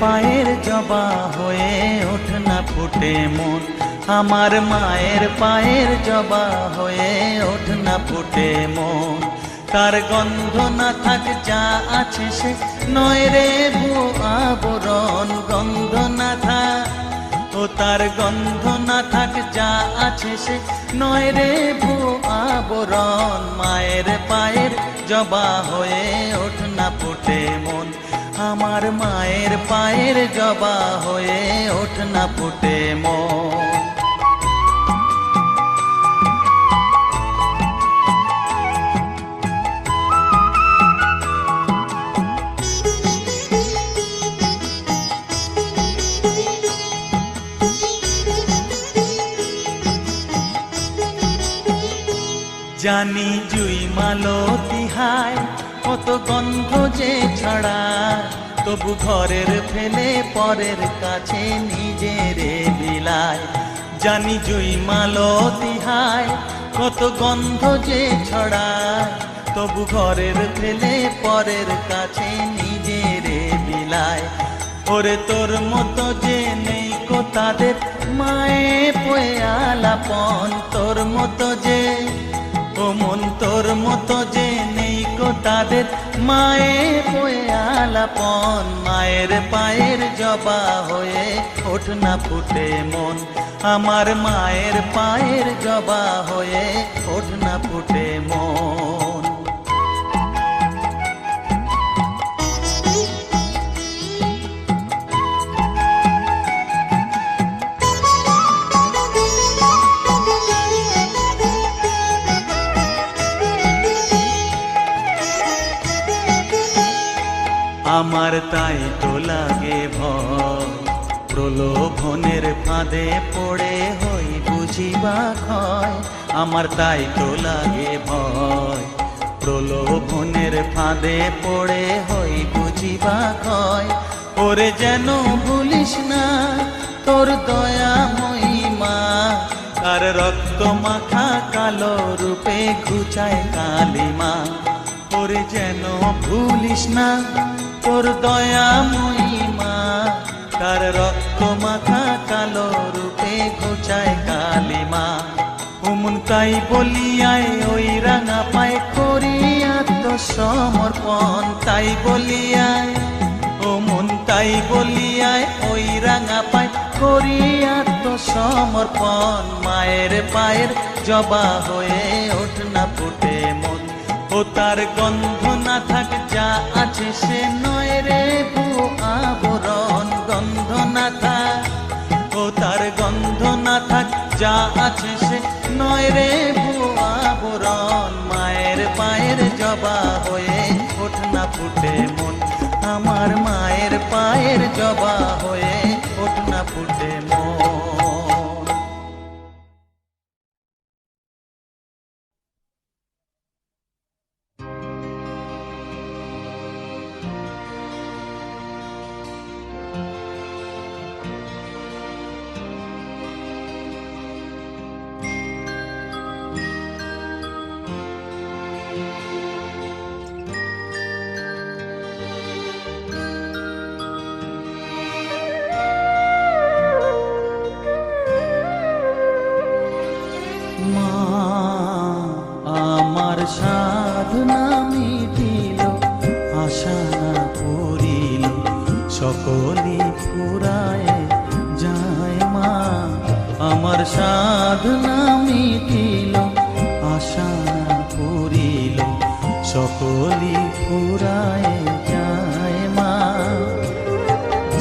পায়ের জবা হয়ে ওঠ না ফুটে মন, আমার মায়ের পায়ের জবা হয়ে ওঠ না ফুটে মন। তার গন্ধ না থাক যা আছে সে নয় রে ভুয়ো আবরণ, গন্ধ না থাক ও তার গন্ধ না থাক যা আছে সে নয় রে ভুয়ো আবরণ। মায়ের পায়ের জবা হয়ে ওঠ না ফুটে মন, আমার মায়ের পায়ের জবা হয়ে ওঠ না ফুটে মন। জানি জুই মালতী হায় কত গন্ধ যে ছড়ায়, তবু ঘরের ফেলে পরের কাছে নিজেরে বিলায়। জানি জুই মালতী হায় কত গন্ধ যে ছড়ায়, তবু ঘরের ফেলে পরের কাছে নিজেরে বিলায়। ওরে তোর মতো যে নেই কো তাদের মায়ে পয়ে আলাপন, তোর মতো যে ও মন তোর মতো যে নেই কো তাদের মায়ে পয়ে আলাপন। মায়ের পায়ের জবা হয়ে ওঠ না ফুটে মন, আমার মায়ের পায়ের জবা হয়ে ওঠ না ফুটে মন। আমার তাই তো লাগে ভয়, প্রলোভনের ফাঁদে পড়ে হই বুঝিবা ক্ষয়। আমার তাই তো লাগে ভয়, প্রলোভনের ফাঁদে পড়ে হই বুঝিবা ক্ষয়। ওরে যেন ভুলিস না তোর দয়া মহিমা, তার রক্ত মাখা কালো রূপে ঘুচায় কালিমা। ওরে যেন ভুলিস না তোর দয়া মহিমা, তার রক্ত মাখা কালো রূপে ঘুচায় কালিমা। উমন তাই বলিয়ায় ওই রাঙা পায় করি আত্মসমর্পণ, তাই বলিয়ায় ও মন তাই বলিয়ায় ওই রাঙা পায় করি আত্মসমর্পণ। মায়ের পায়ের জবা হয়ে ওঠ না ফুটে মন, ও তার গন্ধ না থাক যা আছে সে নয় রে ভুয়ো আবরণ, গন্ধ না থাক ও তার গন্ধ না থাক যা আছে সে নয় রে ভুয়ো আবরণ। মায়ের পায়ের জবা হয়ে ওঠ না ফুটে মন, আমার মায়ের পায়ের জবা হয়ে ওঠ না ফুটে মন। সাধনা মিটিল আশা না পূরিল সকলি ফুরায় যায় মা, আমার সাধনা মিটিল আশা না পূরিল সকলি ফুরায় যায় মা।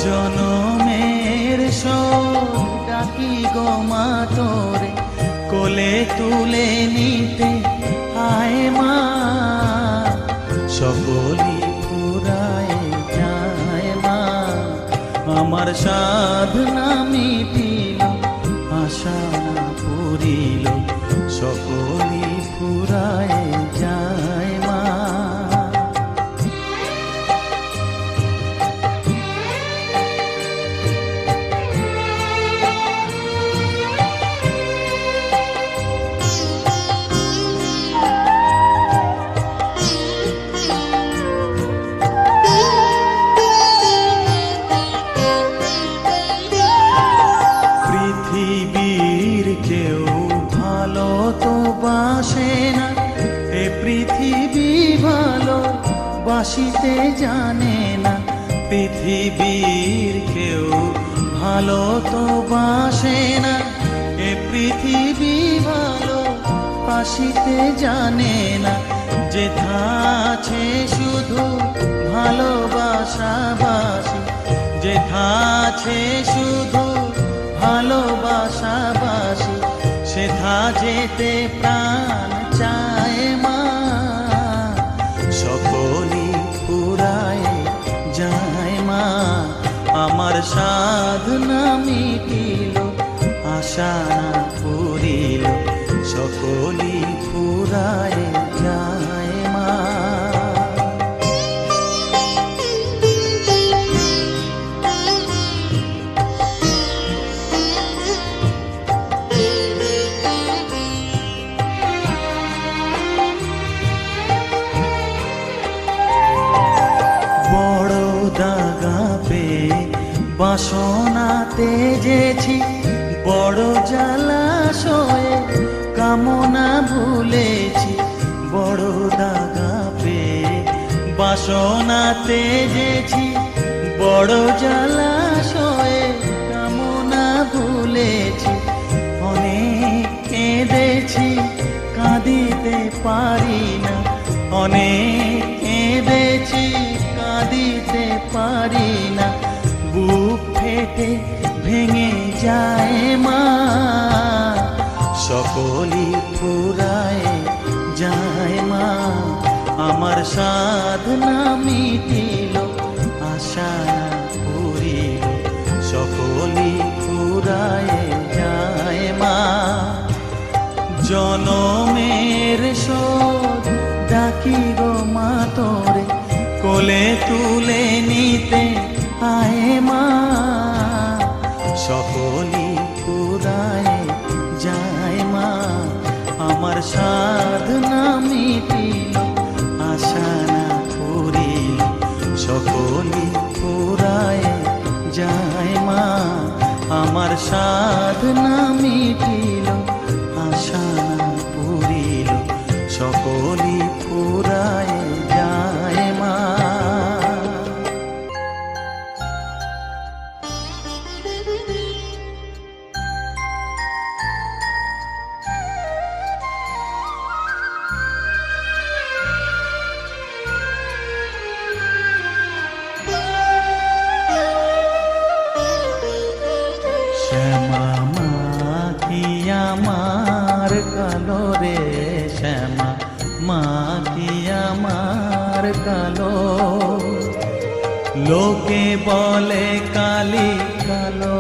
জনমের শোক ডাকি গো মা তোরে কোলে তুলে নিতে আয় মা, সকলি ফুরায় যায় মা। আমার সাধনা মিটিল আশা না পূরিল সকলি ফুরায় যায় মা। বাসিতে জানে না, পৃথিবীর কেউ ভালো তো বাসে না, এ পৃথিবী ভালো বাসিতে জানে না। যেথা আছে শুধু ভালোবাসাবাসি, যেথা আছে শুধু ভালোবাসাবাসি, সেথা যেতে প্রাণ চায় মা। সকলই ফুরায় যায় মা, আমার সাধনা মিটিল, আশা না পুরিল, সকলই ফুরায় যায় মা। দাগা পেয়ে বাসনা তেজেছি, বড় জলাশয়ে কামনা ভুলেছি। বড় দাগা পেয়ে বাসনা তেজেছি, বড় জলাশয়ে কামনা ভুলেছি। অনেক কেঁদেছি কাঁদিতে পারি না, অনেক কেঁদেছি কাঁদিতে পারি না, বুক ফেটে ভেঙে যায় মা। সকলই ফুরায় যায় মা, আমার সাধনা মিটিল, আশা পুরিল, সকলই ফুরায় যায় মা। জনমের শোধ ডাকি গো মা তোরে, কোলে তুলে নিতে আয় মা। সকলই ফুরায় যায় মা, আমার সাধনা মিটিল, আশা না পুরিল, সকলই ফুরায় যায় মা। আমার সাধনা মিটিল, আশা না পুরিল, সকলই ফুরায় যায় মা। শ্যামা মা কি আমার কালো রে, শ্যামা মা কি আমার কালো। লোকে বলে কালি কালো,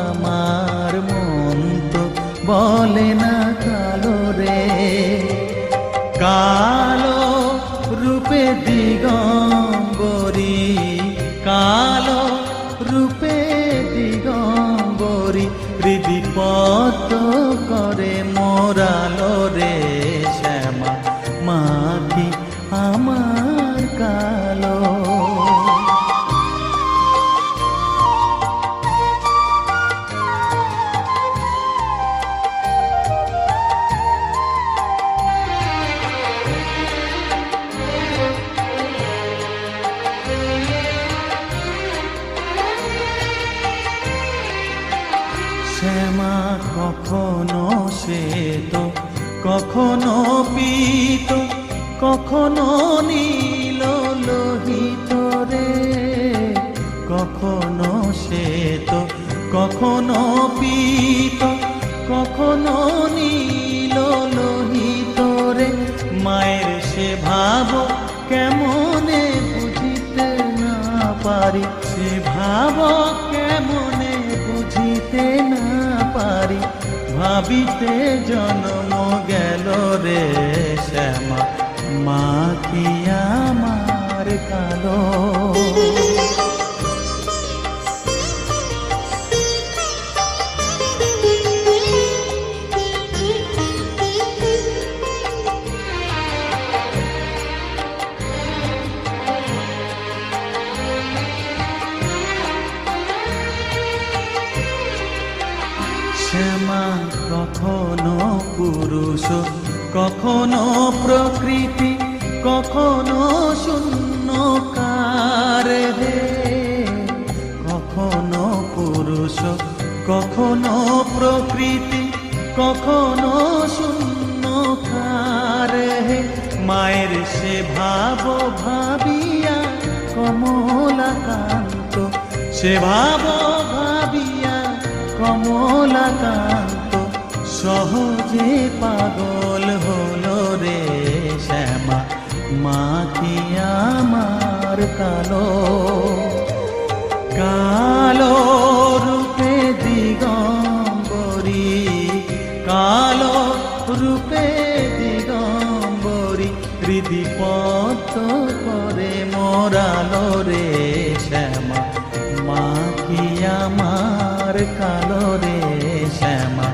আমার মন তো বলে না কালো রে। কালো রূপে দিগম্বরী, কালো রূপে দিগম্বরী, হৃদিপত করে মোরালো রে। শ্যামা মা কি আমার কালো। শ্যামা কখনো শ্বেত, কখনো পীত, কখনো নীল লোহিত রে। কখনো শ্বেত, কখনো পীত, কখনো নীল লোহিত রে। মায়ের সে ভাব কেমনে বুঝিতে না পারি, সে ভাব কেমনে বুঝিতে না পারি, ভাবিতে জন্ম গেল রে। শ্যামা মা কি আমার কালো। শ্যামা কখনো পুরুষ, কখনো প্রকৃতি, কখনো শূন্য কার হে, কখনো পুরুষ কখনো প্রকৃতি কখনো শূন্য কার হে, মায়ের সে ভাব ভাবিয়া কমলাকান্ত, সে ভাব ভাবিয়া কমলাকান্ত সহজে পাগল হলো রে শ্যামা, মা কি আমার কালো, কালো রূপে দিগম্বরী, কালো রূপে দিগম্বরী, হৃদি পদ্ম করে মোরালো রে শ্যামা, মা কি আমার কালো রে শ্যামা।